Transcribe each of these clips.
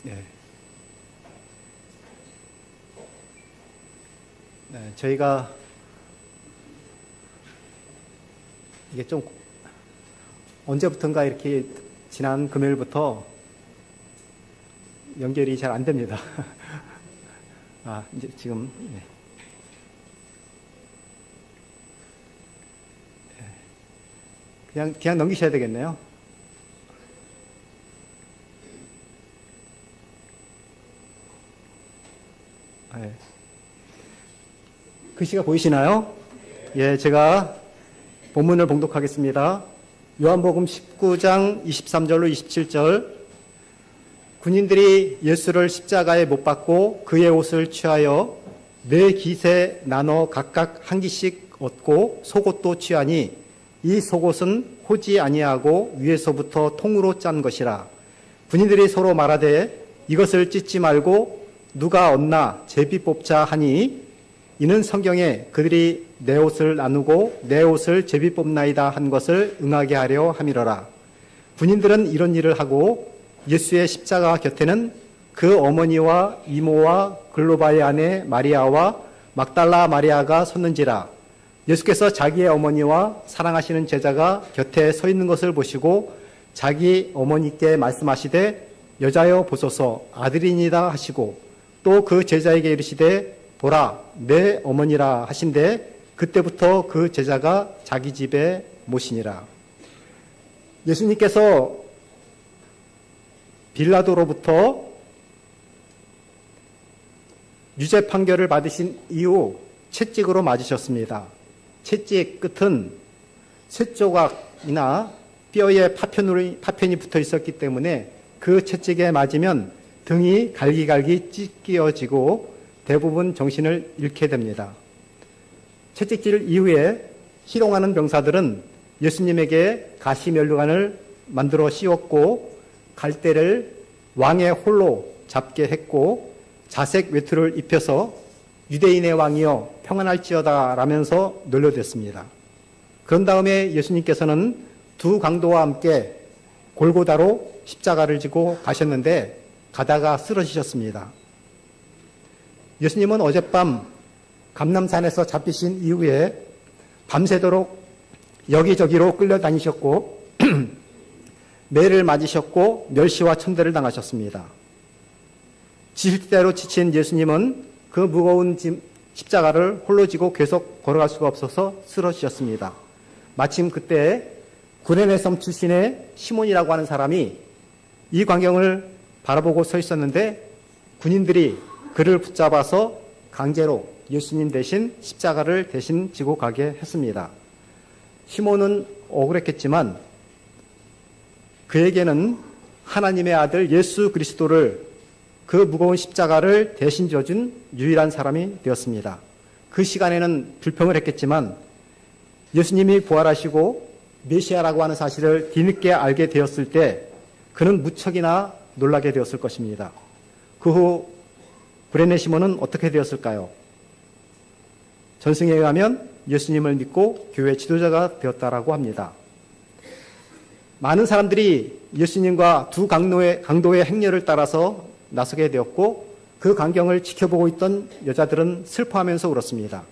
네. 네, 저희가 이게 좀 언제부턴가 이렇게 지난 금요일부터 연결이 잘 안 됩니다. 이제 지금 네. 그냥 넘기셔야 되겠네요. 네. 글씨가 보이시나요? 예, 제가 본문을 봉독하겠습니다. 요한복음 19장 23절로 27절. 군인들이 예수를 십자가에 못 박고 그의 옷을 취하여 네 깃에 나눠 각각 한 깃씩 얻고 속옷도 취하니 이 속옷은 호지 아니하고 위에서부터 통으로 짠 것이라. 군인들이 서로 말하되 이것을 찢지 말고 누가 얻나 제비 뽑자 하니 이는 성경에 그들이 내 옷을 나누고 내 옷을 제비 뽑나이다 한 것을 응하게 하려 함이러라. 군인들은 이런 일을 하고 예수의 십자가 곁에는 그 어머니와 이모와 글로바의 아내 마리아와 막달라 마리아가 섰는지라. 예수께서 자기의 어머니와 사랑하시는 제자가 곁에 서 있는 것을 보시고 자기 어머니께 말씀하시되 여자여 보소서 아들이니다 하시고 또 그 제자에게 이르시되 보라 내 어머니라 하신대 그때부터 그 제자가 자기 집에 모시니라. 예수님께서 빌라도로부터 유죄 판결을 받으신 이후 채찍으로 맞으셨습니다. 채찍 끝은 쇠조각이나 뼈에 파편이 붙어 있었기 때문에 그 채찍에 맞으면 등이 갈기갈기 찢겨지고 대부분 정신을 잃게 됩니다. 채찍질 이후에 희롱하는 병사들은 예수님에게 가시면류관을 만들어 씌웠고 갈대를 왕의 홀로 잡게 했고 자색 외투를 입혀서 유대인의 왕이여 평안할지어다 라면서 놀려댔습니다. 그런 다음에 예수님께서는 두 강도와 함께 골고다로 십자가를 지고 가셨는데 가다가 쓰러지셨습니다. 예수님은 어젯밤 감람산에서 잡히신 이후에 밤새도록 여기저기로 끌려다니셨고 매를 맞으셨고 멸시와 천대를 당하셨습니다. 지실대로 지친 예수님은 그 무거운 십자가를 홀로 지고 계속 걸어갈 수가 없어서 쓰러지셨습니다. 마침 그때 구레네 섬 출신의 시몬이라고 하는 사람이 이 광경을 바라보고 서 있었는데 군인들이 그를 붙잡아서 강제로 예수님 대신 십자가를 대신 지고 가게 했습니다. 시몬은 억울했겠지만 그에게는 하나님의 아들 예수 그리스도를 그 무거운 십자가를 대신 져준 유일한 사람이 되었습니다. 그 시간에는 불평을 했겠지만 예수님이 부활하시고 메시아라고 하는 사실을 뒤늦게 알게 되었을 때 그는 무척이나 놀라게 되었을 것입니다. 그 후 구레네 시몬은 어떻게 되었을까요? 전승에 의하면 예수님을 믿고 교회 지도자가 되었다라고 합니다. 많은 사람들이 예수님과 두 강도의 행렬을 따라서 나서게 되었고 그 광경을 지켜보고 있던 여자들은 슬퍼하면서 울었습니다.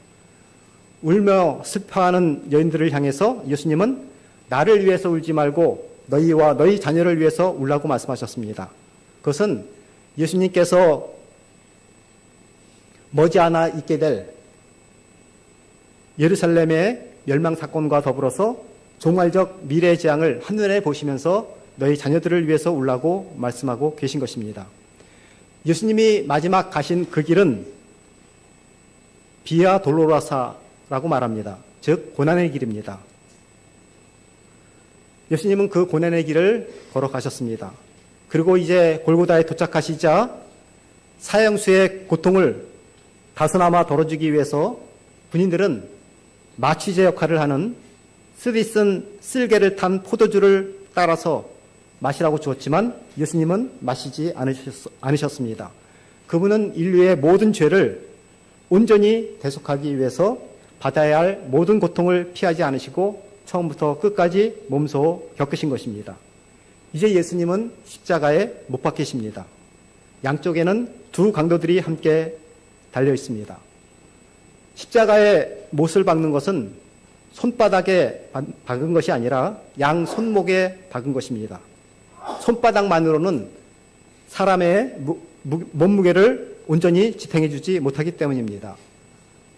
울며 슬퍼하는 여인들을 향해서 예수님은 나를 위해서 울지 말고 너희와 너희 자녀를 위해서 울라고 말씀하셨습니다. 그것은 예수님께서 머지않아 있게 될 예루살렘의 멸망사건과 더불어서 종말적 미래재앙을 한눈에 보시면서 너희 자녀들을 위해서 울라고 말씀하고 계신 것입니다. 예수님이 마지막 가신 그 길은 비아 돌로라사라고 말합니다. 즉 고난의 길입니다. 예수님은 그 고난의 길을 걸어가셨습니다. 그리고 이제 골고다에 도착하시자 사형수의 고통을 다소나마 덜어주기 위해서 군인들은 마취제 역할을 하는 쓰디쓴 쓸개를 탄 포도주를 따라서 마시라고 주었지만 예수님은 마시지 않으셨습니다. 그분은 인류의 모든 죄를 온전히 대속하기 위해서 받아야 할 모든 고통을 피하지 않으시고 처음부터 끝까지 몸소 겪으신 것입니다. 이제 예수님은 십자가에 못 박히십니다. 양쪽에는 두 강도들이 함께 달려 있습니다. 십자가에 못을 박는 것은 손바닥에 박은 것이 아니라 양 손목에 박은 것입니다. 손바닥만으로는 사람의 몸무게를 온전히 지탱해 주지 못하기 때문입니다.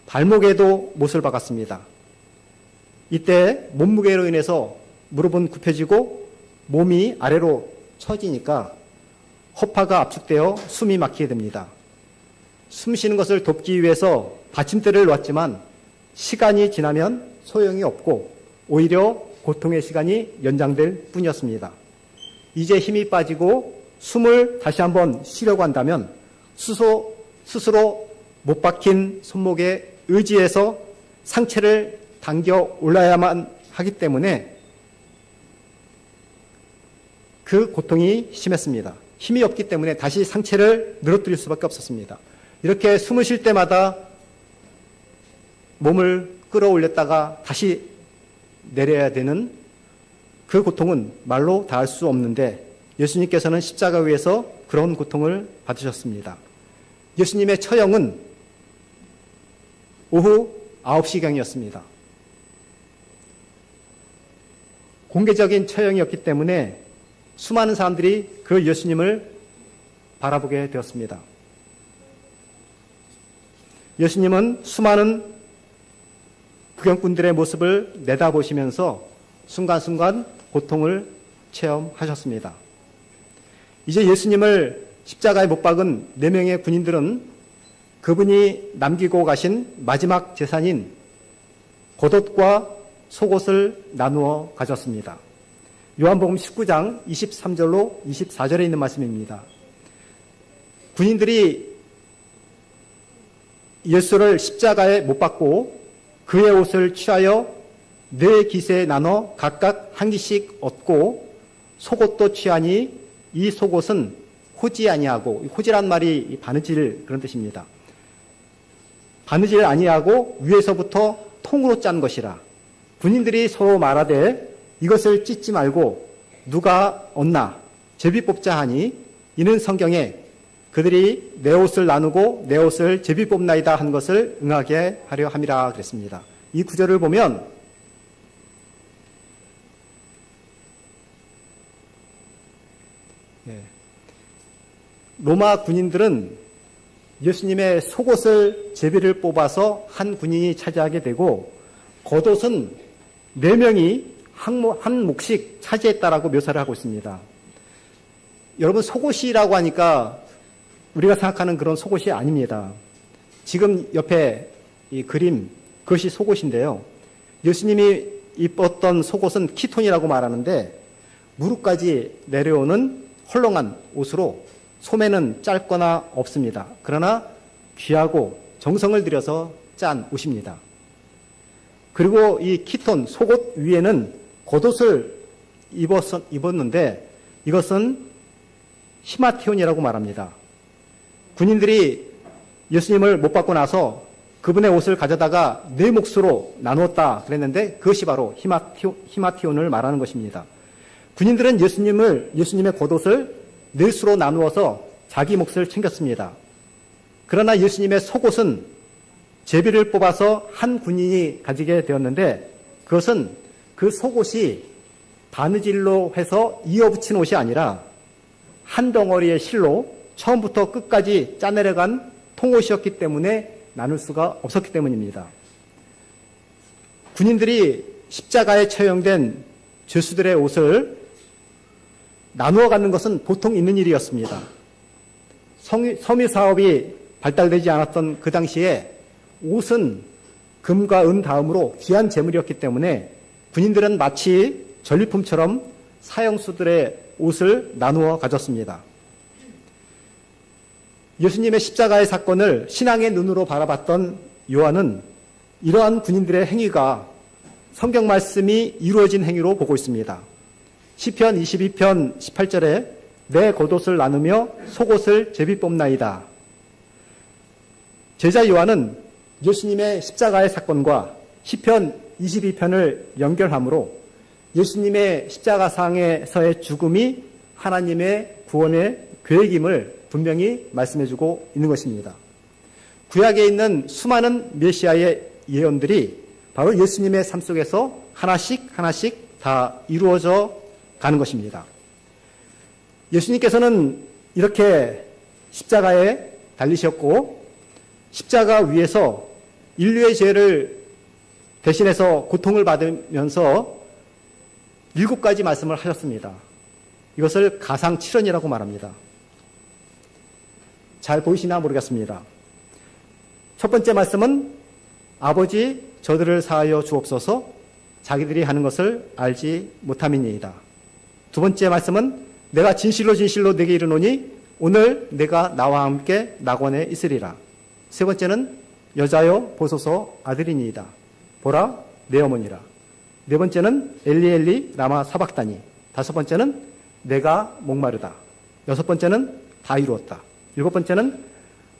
발목에도 못을 박았습니다. 이때 몸무게로 인해서 무릎은 굽혀지고 몸이 아래로 처지니까 허파가 압축되어 숨이 막히게 됩니다. 숨 쉬는 것을 돕기 위해서 받침대를 놨지만 시간이 지나면 소용이 없고 오히려 고통의 시간이 연장될 뿐이었습니다. 이제 힘이 빠지고 숨을 다시 한번 쉬려고 한다면 스스로 못 박힌 손목에 의지해서 상체를 당겨 올라야만 하기 때문에 그 고통이 심했습니다. 힘이 없기 때문에 다시 상체를 늘어뜨릴 수밖에 없었습니다. 이렇게 숨을 쉴 때마다 몸을 끌어올렸다가 다시 내려야 되는 그 고통은 말로 다할 수 없는데 예수님께서는 십자가 위에서 그런 고통을 받으셨습니다. 예수님의 처형은 오후 9시경이었습니다. 공개적인 처형이었기 때문에 수많은 사람들이 그 예수님을 바라보게 되었습니다. 예수님은 수많은 구경꾼들의 모습을 내다보시면서 순간순간 고통을 체험하셨습니다. 이제 예수님을 십자가에 못 박은 4명의 군인들은 그분이 남기고 가신 마지막 재산인 겉옷과 속옷을 나누어 가졌습니다. 요한복음 19장 23절로 24절에 있는 말씀입니다. 군인들이 예수를 십자가에 못 박고 그의 옷을 취하여 4기세에 나눠 각각 한 기씩 얻고 속옷도 취하니 이 속옷은 호지 아니하고, 호지란 말이 바느질 그런 뜻입니다. 바느질 아니하고 위에서부터 통으로 짠 것이라. 군인들이 서로 말하되 이것을 찢지 말고 누가 얻나 제비 뽑자 하니 이는 성경에 그들이 내 옷을 나누고 내 옷을 제비 뽑나이다 한 것을 응하게 하려 함이라 그랬습니다. 이 구절을 보면 로마 군인들은 예수님의 속옷을 제비를 뽑아서 한 군인이 차지하게 되고 겉옷은 4명이 한 몫씩 차지했다라고 묘사를 하고 있습니다. 여러분, 속옷이라고 하니까 우리가 생각하는 그런 속옷이 아닙니다. 지금 옆에 이 그림, 그것이 속옷인데요. 예수님이 입었던 속옷은 키톤이라고 말하는데 무릎까지 내려오는 헐렁한 옷으로 소매는 짧거나 없습니다. 그러나 귀하고 정성을 들여서 짠 옷입니다. 그리고 이 키톤, 속옷 위에는 겉옷을 입었는데 이것은 히마티온이라고 말합니다. 군인들이 예수님을 못 받고 나서 그분의 옷을 가져다가 4몫으로 나누었다 그랬는데 그것이 바로 히마티온을 말하는 것입니다. 군인들은 예수님의 겉옷을 4수로 나누어서 자기 몫을 챙겼습니다. 그러나 예수님의 속옷은 제비를 뽑아서 한 군인이 가지게 되었는데 그것은 그 속옷이 바느질로 해서 이어붙인 옷이 아니라 한 덩어리의 실로 처음부터 끝까지 짜내려간 통옷이었기 때문에 나눌 수가 없었기 때문입니다. 군인들이 십자가에 처형된 죄수들의 옷을 나누어 갖는 것은 보통 있는 일이었습니다. 섬유 사업이 발달되지 않았던 그 당시에 옷은 금과 은 다음으로 귀한 재물이었기 때문에 군인들은 마치 전리품처럼 사형수들의 옷을 나누어 가졌습니다. 예수님의 십자가의 사건을 신앙의 눈으로 바라봤던 요한은 이러한 군인들의 행위가 성경 말씀이 이루어진 행위로 보고 있습니다. 시편 22편 18절에 내 겉옷을 나누며 속옷을 제비 뽑나이다. 제자 요한은 예수님의 십자가의 사건과 시편 22편을 연결함으로 예수님의 십자가상에서의 죽음이 하나님의 구원의 계획임을 분명히 말씀해주고 있는 것입니다. 구약에 있는 수많은 메시아의 예언들이 바로 예수님의 삶 속에서 하나씩 다 이루어져 가는 것입니다. 예수님께서는 이렇게 십자가에 달리셨고 십자가 위에서 인류의 죄를 대신해서 고통을 받으면서 7가지 말씀을 하셨습니다. 이것을 가상칠언이라고 말합니다. 잘 보이시나 모르겠습니다. 첫 번째 말씀은 아버지 저들을 사하여 주옵소서 자기들이 하는 것을 알지 못함이니이다. 두 번째 말씀은 내가 진실로 네게 이르노니 오늘 내가 나와 함께 낙원에 있으리라. 세 번째는 여자여 보소서 아들이니이다. 보라 내 어머니라. 네 번째는 엘리 라마 사박다니. 다섯 번째는 내가 목마르다. 여섯 번째는 다 이루었다. 일곱 번째는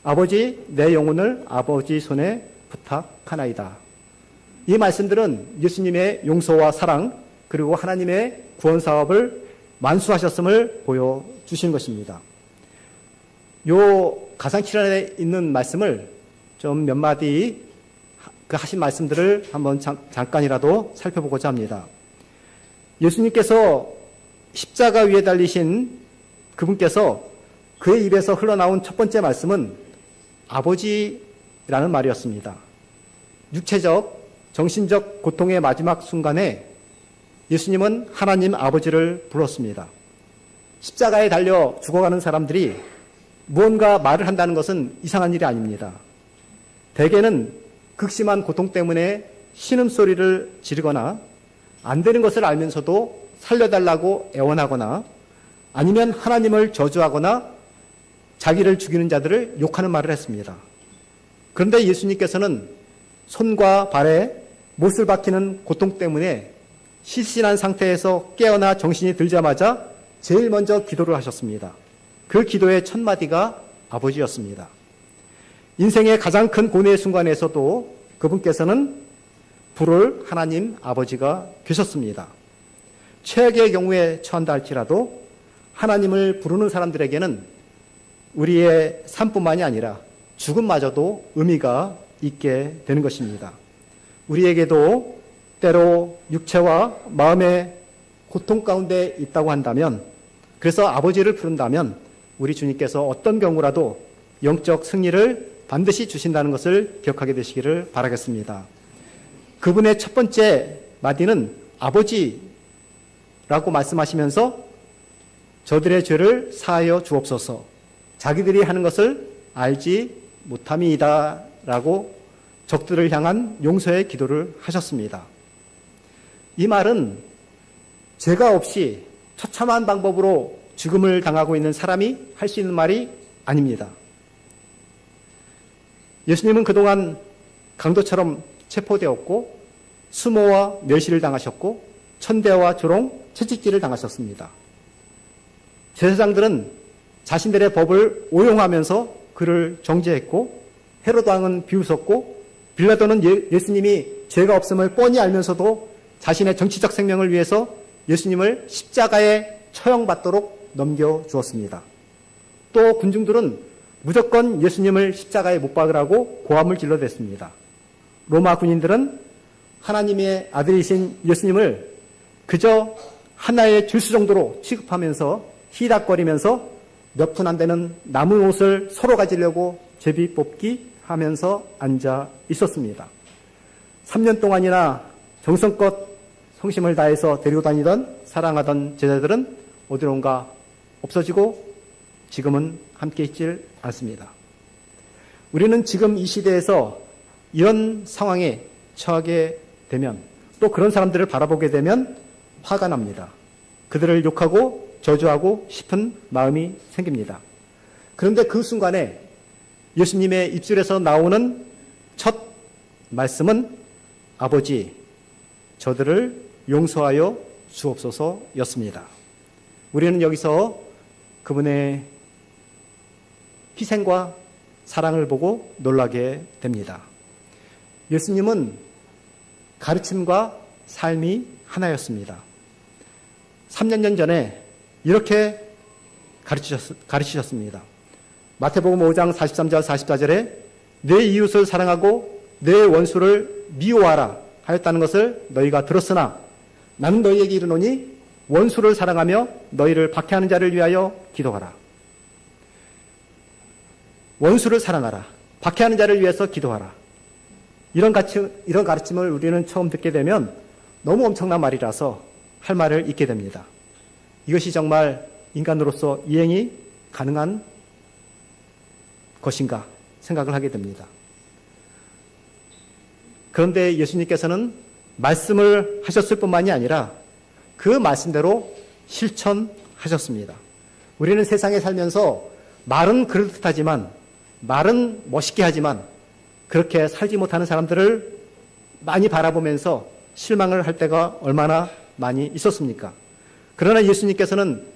아버지 내 영혼을 아버지 손에 부탁하나이다. 이 말씀들은 예수님의 용서와 사랑 그리고 하나님의 구원 사업을 만수하셨음을 보여주신 것입니다. 요 가상칠언에 있는 말씀을 좀 몇 마디 그 하신 말씀들을 한번 잠깐이라도 살펴보고자 합니다. 예수님께서 십자가 위에 달리신 그분께서 그의 입에서 흘러나온 첫 번째 말씀은 아버지라는 말이었습니다. 육체적, 정신적 고통의 마지막 순간에 예수님은 하나님 아버지를 불렀습니다. 십자가에 달려 죽어가는 사람들이 무언가 말을 한다는 것은 이상한 일이 아닙니다. 대개는 극심한 고통 때문에 신음소리를 지르거나 안 되는 것을 알면서도 살려달라고 애원하거나 아니면 하나님을 저주하거나 자기를 죽이는 자들을 욕하는 말을 했습니다. 그런데 예수님께서는 손과 발에 못을 박히는 고통 때문에 실신한 상태에서 깨어나 정신이 들자마자 제일 먼저 기도를 하셨습니다. 그 기도의 첫 마디가 아버지였습니다. 인생의 가장 큰 고뇌의 순간에서도 그분께서는 부를 하나님 아버지가 되셨습니다. 최악의 경우에 처한다 할지라도 하나님을 부르는 사람들에게는 우리의 삶뿐만이 아니라 죽음마저도 의미가 있게 되는 것입니다. 우리에게도 때로 육체와 마음의 고통 가운데 있다고 한다면, 그래서 아버지를 부른다면 우리 주님께서 어떤 경우라도 영적 승리를 반드시 주신다는 것을 기억하게 되시기를 바라겠습니다. 그분의 첫 번째 마디는 아버지라고 말씀하시면서 저들의 죄를 사하여 주옵소서 자기들이 하는 것을 알지 못함이다 라고 적들을 향한 용서의 기도를 하셨습니다. 이 말은 죄가 없이 처참한 방법으로 죽음을 당하고 있는 사람이 할 수 있는 말이 아닙니다. 예수님은 그동안 강도처럼 체포되었고 수모와 멸시를 당하셨고 천대와 조롱, 채찍질을 당하셨습니다. 제사장들은 자신들의 법을 오용하면서 그를 정죄했고 헤롯 왕은 비웃었고 빌라도는 예수님이 죄가 없음을 뻔히 알면서도 자신의 정치적 생명을 위해서 예수님을 십자가에 처형받도록 넘겨주었습니다. 또 군중들은 무조건 예수님을 십자가에 못 박으라고 고함을 질러댔습니다. 로마 군인들은 하나님의 아들이신 예수님을 그저 하나의 줄수 정도로 취급하면서 희닥거리면서 몇 푼 안 되는 남은 옷을 서로 가지려고 제비 뽑기 하면서 앉아 있었습니다. 3년 동안이나 정성껏 성심을 다해서 데리고 다니던 사랑하던 제자들은 어디론가 없어지고 지금은 함께 있질 않습니다. 우리는 지금 이 시대에서 이런 상황에 처하게 되면 또 그런 사람들을 바라보게 되면 화가 납니다. 그들을 욕하고 저주하고 싶은 마음이 생깁니다. 그런데 그 순간에 예수님의 입술에서 나오는 첫 말씀은 아버지, 저들을 용서하여 주옵소서였습니다. 우리는 여기서 그분의 희생과 사랑을 보고 놀라게 됩니다. 예수님은 가르침과 삶이 하나였습니다. 3년 전에 이렇게 가르치셨습니다. 마태복음 5장 43절 44절에 내 이웃을 사랑하고 내 원수를 미워하라 하였다는 것을 너희가 들었으나 나는 너희에게 이르노니 원수를 사랑하며 너희를 박해하는 자를 위하여 기도하라. 원수를 사랑하라. 박해하는 자를 위해서 기도하라. 이런 가르침을 우리는 처음 듣게 되면 너무 엄청난 말이라서 할 말을 잊게 됩니다. 이것이 정말 인간으로서 이행이 가능한 것인가 생각을 하게 됩니다. 그런데 예수님께서는 말씀을 하셨을 뿐만이 아니라 그 말씀대로 실천하셨습니다. 우리는 세상에 살면서 말은 그럴듯하지만, 말은 멋있게 하지만 그렇게 살지 못하는 사람들을 많이 바라보면서 실망을 할 때가 얼마나 많이 있었습니까? 그러나 예수님께서는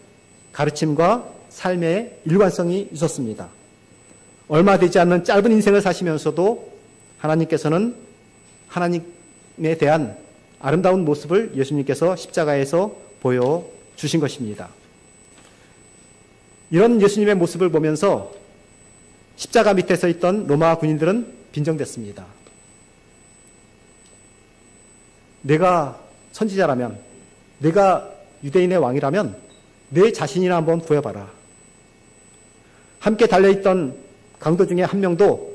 가르침과 삶의 일관성이 있었습니다. 얼마 되지 않는 짧은 인생을 사시면서도 하나님께서는 하나님에 대한 아름다운 모습을 예수님께서 십자가에서 보여주신 것입니다. 이런 예수님의 모습을 보면서 십자가 밑에 서 있던 로마 군인들은 빈정댔습니다. 내가 선지자라면, 내가 유대인의 왕이라면 내 자신이나 한번 구해봐라. 함께 달려있던 강도 중에 한 명도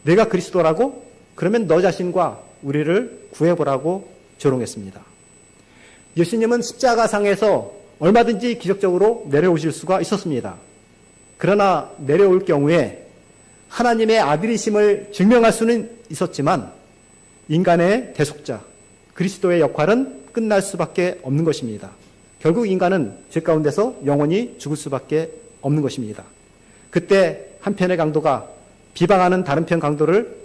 내가 그리스도라고? 그러면 너 자신과 우리를 구해보라고 조롱했습니다. 예수님은 십자가상에서 얼마든지 기적적으로 내려오실 수가 있었습니다. 그러나 내려올 경우에 하나님의 아들이심을 증명할 수는 있었지만 인간의 대속자, 그리스도의 역할은 끝날 수밖에 없는 것입니다. 결국 인간은 죄 가운데서 영원히 죽을 수밖에 없는 것입니다. 그때 한편의 강도가 비방하는 다른 편 강도를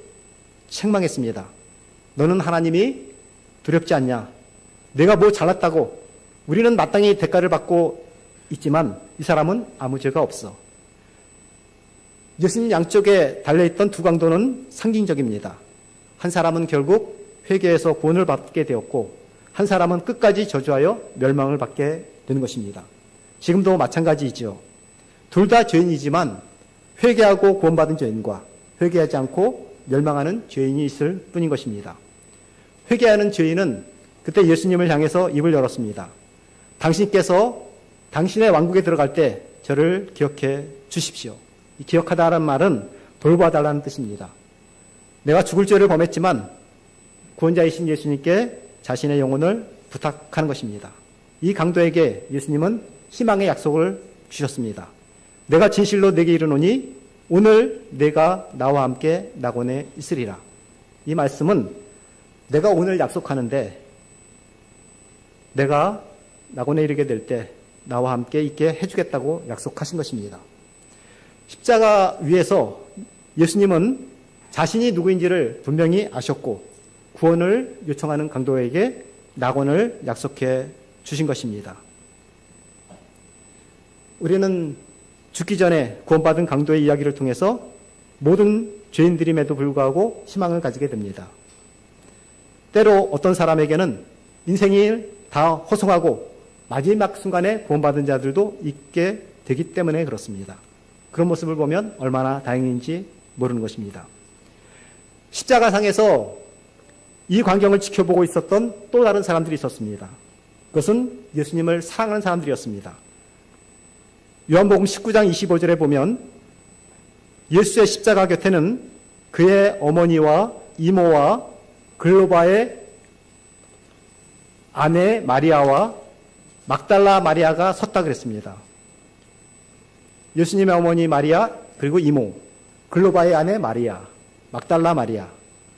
책망했습니다. 너는 하나님이 두렵지 않냐? 내가 뭐 잘났다고? 우리는 마땅히 대가를 받고 있지만 이 사람은 아무 죄가 없어. 예수님 양쪽에 달려있던 두 강도는 상징적입니다. 한 사람은 결국 회개해서 구원을 받게 되었고 한 사람은 끝까지 저주하여 멸망을 받게 되는 것입니다. 지금도 마찬가지이죠. 둘 다 죄인이지만 회개하고 구원받은 죄인과 회개하지 않고 멸망하는 죄인이 있을 뿐인 것입니다. 회개하는 죄인은 그때 예수님을 향해서 입을 열었습니다. 당신께서 당신의 왕국에 들어갈 때 저를 기억해 주십시오. 이 기억하다라는 말은 돌봐달라는 뜻입니다. 내가 죽을 죄를 범했지만 구원자이신 예수님께 자신의 영혼을 부탁하는 것입니다. 이 강도에게 예수님은 희망의 약속을 주셨습니다. 내가 진실로 내게 이르노니 오늘 내가 나와 함께 낙원에 있으리라. 이 말씀은 내가 오늘 약속하는데 내가 낙원에 이르게 될 때 나와 함께 있게 해주겠다고 약속하신 것입니다. 십자가 위에서 예수님은 자신이 누구인지를 분명히 아셨고 구원을 요청하는 강도에게 낙원을 약속해 주신 것입니다. 우리는 죽기 전에 구원받은 강도의 이야기를 통해서 모든 죄인들임에도 불구하고 희망을 가지게 됩니다. 때로 어떤 사람에게는 인생이 다 허송하고 마지막 순간에 구원받은 자들도 있게 되기 때문에 그렇습니다. 그런 모습을 보면 얼마나 다행인지 모르는 것입니다. 십자가상에서 이 광경을 지켜보고 있었던 또 다른 사람들이 있었습니다. 그것은 예수님을 사랑하는 사람들이었습니다. 요한복음 19장 25절에 보면 예수의 십자가 곁에는 그의 어머니와 이모와 글로바의 아내 마리아와 막달라 마리아가 섰다 그랬습니다. 예수님의 어머니 마리아, 그리고 이모, 글로바의 아내 마리아, 막달라 마리아.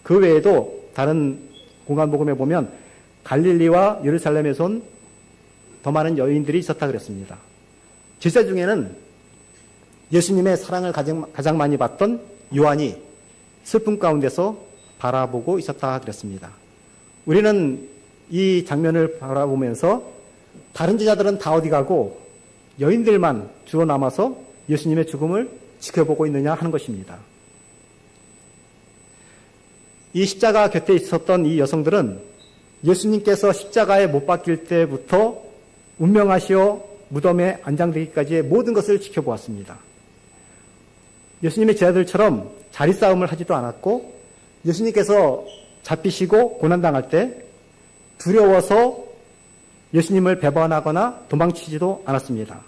그 외에도 다른 공간복음에 보면 갈릴리와 예루살렘에서 온 더 많은 여인들이 있었다 그랬습니다. 제자 중에는 예수님의 사랑을 가장 많이 받던 요한이 슬픔 가운데서 바라보고 있었다 그랬습니다. 우리는 이 장면을 바라보면서 다른 제자들은 다 어디 가고 여인들만 주로 남아서 예수님의 죽음을 지켜보고 있느냐 하는 것입니다. 이 십자가 곁에 있었던 이 여성들은 예수님께서 십자가에 못 박힐 때부터 운명하시어 무덤에 안장되기까지의 모든 것을 지켜보았습니다. 예수님의 제자들처럼 자리싸움을 하지도 않았고 예수님께서 잡히시고 고난당할 때 두려워서 예수님을 배반하거나 도망치지도 않았습니다.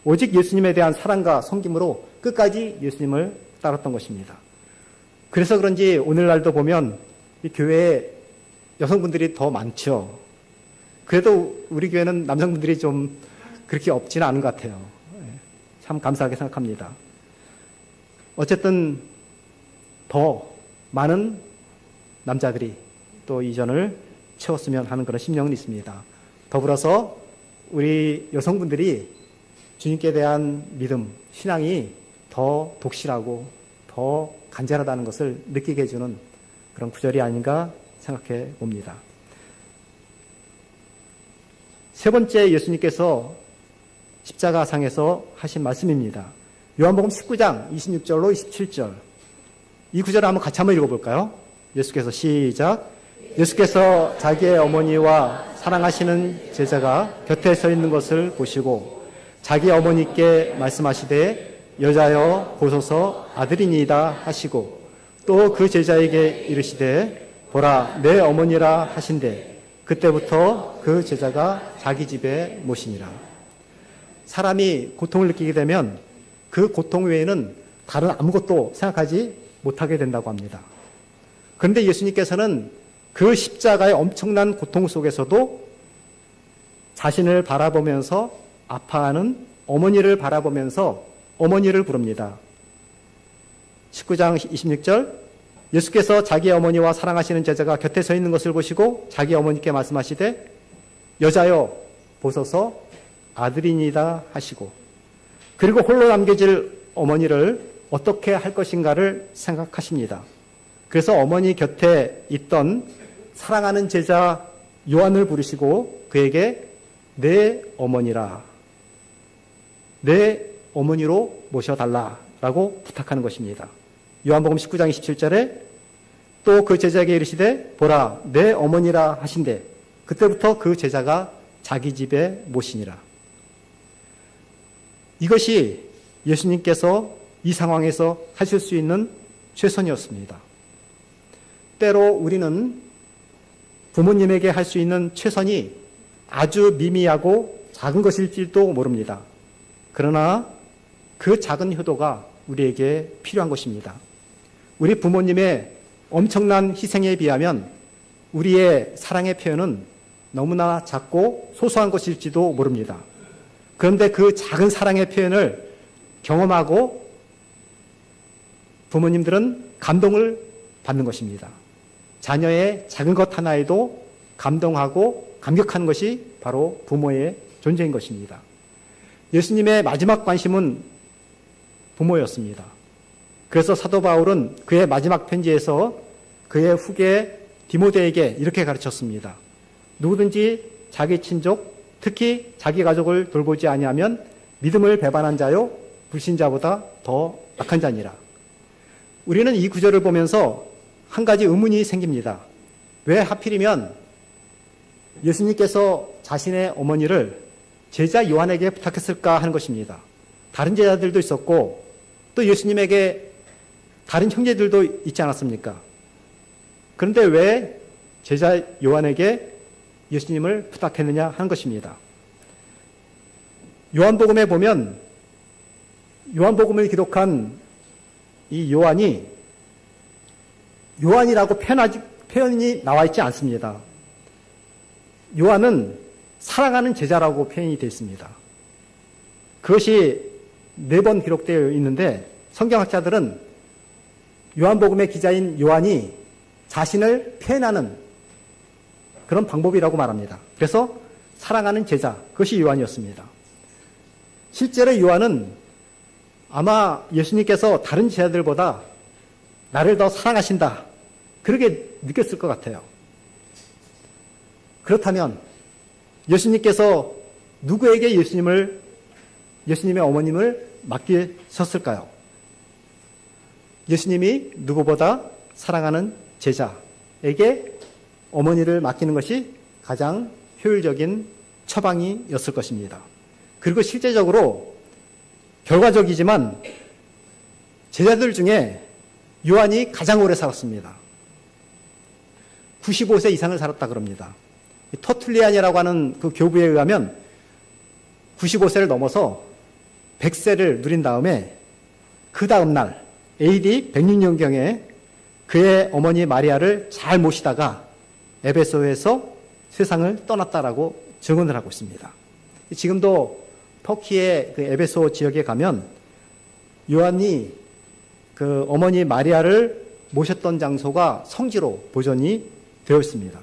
오직 예수님에 대한 사랑과 섬김으로 끝까지 예수님을 따랐던 것입니다. 그래서 그런지 오늘날도 보면 이 교회에 여성분들이 더 많죠. 그래도 우리 교회는 남성분들이 좀 그렇게 없지는 않은 것 같아요. 참 감사하게 생각합니다. 어쨌든 더 많은 남자들이 또 이전을 채웠으면 하는 그런 심령은 있습니다. 더불어서 우리 여성분들이 주님께 대한 믿음, 신앙이 더 독실하고 더 간절하다는 것을 느끼게 해주는 그런 구절이 아닌가 생각해 봅니다. 세 번째 예수님께서 십자가상에서 하신 말씀입니다. 요한복음 19장 26절로 27절. 이 구절을 같이 한번 읽어볼까요? 예수께서 시작. 예수께서 자기의 어머니와 사랑하시는 제자가 곁에 서 있는 것을 보시고 자기 어머니께 말씀하시되 여자여 보소서 아들이니이다 하시고 또 그 제자에게 이르시되 보라 내 어머니라 하신대 그때부터 그 제자가 자기 집에 모시니라. 사람이 고통을 느끼게 되면 그 고통 외에는 다른 아무것도 생각하지 못하게 된다고 합니다. 그런데 예수님께서는 그 십자가의 엄청난 고통 속에서도 자신을 바라보면서 아파하는 어머니를 바라보면서 어머니를 부릅니다. 19장 26절 예수께서 자기 어머니와 사랑하시는 제자가 곁에 서 있는 것을 보시고 자기 어머니께 말씀하시되 여자여 보소서 아들이니다 하시고 그리고 홀로 남겨질 어머니를 어떻게 할 것인가를 생각하십니다. 그래서 어머니 곁에 있던 사랑하는 제자 요한을 부르시고 그에게 내 어머니라, 내 어머니로 모셔달라라고 부탁하는 것입니다. 요한복음 19장 27절에 또 그 제자에게 이르시되 보라 내 어머니라 하신대 그때부터 그 제자가 자기 집에 모시니라. 이것이 예수님께서 이 상황에서 하실 수 있는 최선이었습니다. 때로 우리는 부모님에게 할 수 있는 최선이 아주 미미하고 작은 것일지도 모릅니다. 그러나 그 작은 효도가 우리에게 필요한 것입니다. 우리 부모님의 엄청난 희생에 비하면 우리의 사랑의 표현은 너무나 작고 소소한 것일지도 모릅니다. 그런데 그 작은 사랑의 표현을 경험하고 부모님들은 감동을 받는 것입니다. 자녀의 작은 것 하나에도 감동하고 감격하는 것이 바로 부모의 존재인 것입니다. 예수님의 마지막 관심은 부모였습니다. 그래서 사도 바울은 그의 마지막 편지에서 그의 후계 디모데에게 이렇게 가르쳤습니다. 누구든지 자기 친족, 특히 자기 가족을 돌보지 아니하면 믿음을 배반한 자요 불신자보다 더 악한 자니라. 우리는 이 구절을 보면서 한 가지 의문이 생깁니다. 왜 하필이면 예수님께서 자신의 어머니를 제자 요한에게 부탁했을까 하는 것입니다. 다른 제자들도 있었고 또 예수님에게 다른 형제들도 있지 않았습니까? 그런데 왜 제자 요한에게 예수님을 부탁했느냐 하는 것입니다. 요한복음에 보면 요한복음을 기록한 이 요한이 요한이라고 표현이 나와 있지 않습니다. 요한은 사랑하는 제자라고 표현이 되어 있습니다. 그것이 4번 기록되어 있는데 성경학자들은 요한복음의 기자인 요한이 자신을 표현하는 그런 방법이라고 말합니다. 그래서 사랑하는 제자, 그것이 요한이었습니다. 실제로 요한은 아마 예수님께서 다른 제자들보다 나를 더 사랑하신다, 그렇게 느꼈을 것 같아요. 그렇다면 예수님께서 누구에게 예수님의 어머님을 맡기셨을까요? 예수님이 누구보다 사랑하는 제자에게 어머니를 맡기는 것이 가장 효율적인 처방이었을 것입니다. 그리고 실제적으로 결과적이지만 제자들 중에 요한이 가장 오래 살았습니다. 95세 이상을 살았다 그럽니다. 터툴리안이라고 하는 그 교부에 의하면 95세를 넘어서 100세를 누린 다음에 그 다음 날 AD 106년경에 그의 어머니 마리아를 잘 모시다가 에베소에서 세상을 떠났다라고 증언을 하고 있습니다. 지금도 터키의 그 에베소 지역에 가면 요한이 그 어머니 마리아를 모셨던 장소가 성지로 보존이 되어 있습니다.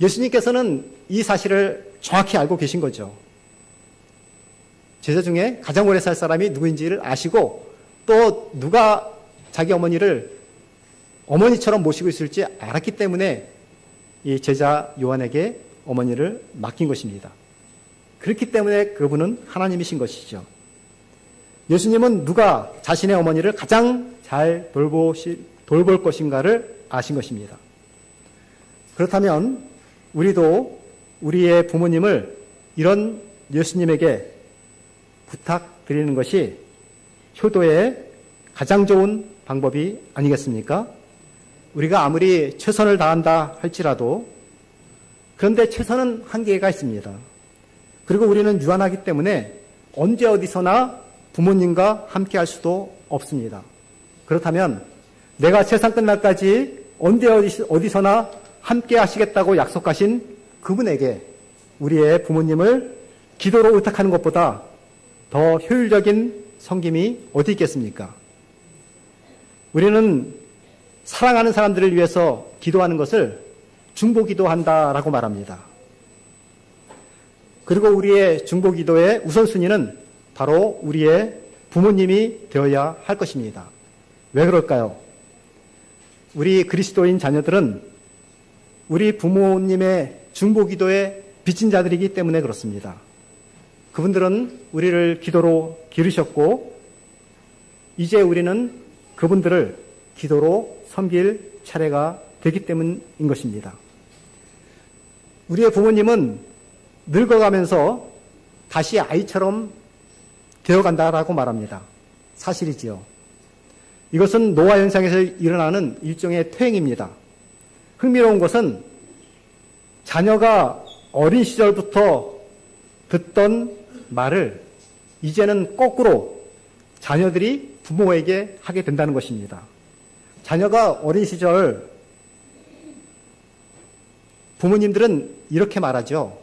예수님께서는 이 사실을 정확히 알고 계신 거죠. 제자 중에 가장 오래 살 사람이 누구인지를 아시고 또 누가 자기 어머니를 어머니처럼 모시고 있을지 알았기 때문에 이 제자 요한에게 어머니를 맡긴 것입니다. 그렇기 때문에 그분은 하나님이신 것이죠. 예수님은 누가 자신의 어머니를 가장 잘 돌볼 것인가를 아신 것입니다. 그렇다면 우리도 우리의 부모님을 이런 예수님에게 부탁드리는 것이 효도의 가장 좋은 방법이 아니겠습니까? 우리가 아무리 최선을 다한다 할지라도 그런데 최선은 한계가 있습니다. 그리고 우리는 유한하기 때문에 언제 어디서나 부모님과 함께 할 수도 없습니다. 그렇다면 내가 세상 끝날까지 언제 어디서나 함께 하시겠다고 약속하신 그분에게 우리의 부모님을 기도로 의탁하는 것보다 더 효율적인 섬김이 어디 있겠습니까? 우리는 사랑하는 사람들을 위해서 기도하는 것을 중보기도한다라고 말합니다. 그리고 우리의 중보기도의 우선순위는 바로 우리의 부모님이 되어야 할 것입니다. 왜 그럴까요? 우리 그리스도인 자녀들은 우리 부모님의 중보기도에 빚진 자들이기 때문에 그렇습니다. 그분들은 우리를 기도로 기르셨고 이제 우리는 그분들을 기도로 섬길 차례가 되기 때문인 것입니다. 우리의 부모님은 늙어가면서 다시 아이처럼 되어간다라고 말합니다. 사실이지요. 이것은 노화 현상에서 일어나는 일종의 퇴행입니다. 흥미로운 것은 자녀가 어린 시절부터 듣던 말을 이제는 거꾸로 자녀들이 부모에게 하게 된다는 것입니다. 자녀가 어린 시절 부모님들은 이렇게 말하죠.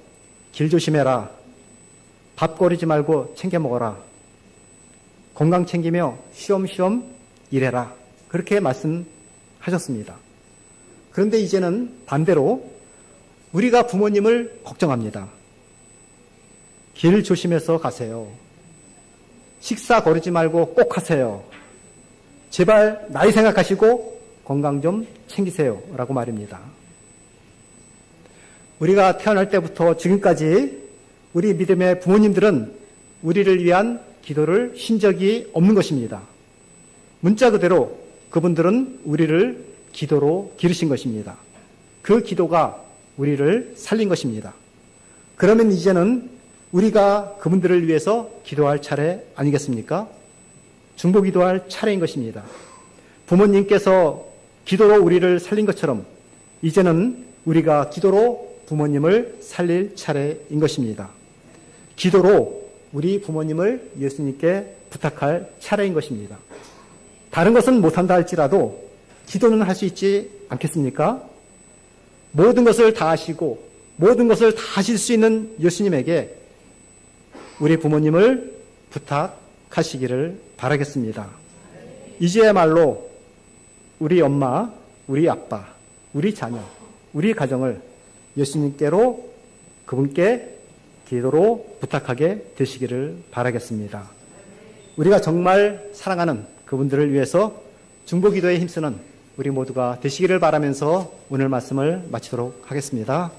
길 조심해라. 밥 거르지 말고 챙겨 먹어라. 건강 챙기며 쉬엄쉬엄 일해라. 그렇게 말씀하셨습니다. 그런데 이제는 반대로 우리가 부모님을 걱정합니다. 길 조심해서 가세요. 식사 거르지 말고 꼭 하세요. 제발 나이 생각하시고 건강 좀 챙기세요. 라고 말입니다. 우리가 태어날 때부터 지금까지 우리 믿음의 부모님들은 우리를 위한 기도를 쉰 적이 없는 것입니다. 문자 그대로 그분들은 우리를 기도로 기르신 것입니다. 그 기도가 우리를 살린 것입니다. 그러면 이제는 우리가 그분들을 위해서 기도할 차례 아니겠습니까? 중보기도할 차례인 것입니다. 부모님께서 기도로 우리를 살린 것처럼 이제는 우리가 기도로 부모님을 살릴 차례인 것입니다. 기도로 우리 부모님을 예수님께 부탁할 차례인 것입니다. 다른 것은 못한다 할지라도 기도는 할 수 있지 않겠습니까? 모든 것을 다 하시고 모든 것을 다 하실 수 있는 예수님에게 우리 부모님을 부탁하시기를 바라겠습니다. 이제야말로 우리 엄마, 우리 아빠, 우리 자녀, 우리 가정을 예수님께로 그분께 기도로 부탁하게 되시기를 바라겠습니다. 우리가 정말 사랑하는 그분들을 위해서 중보기도에 힘쓰는 우리 모두가 되시기를 바라면서 오늘 말씀을 마치도록 하겠습니다.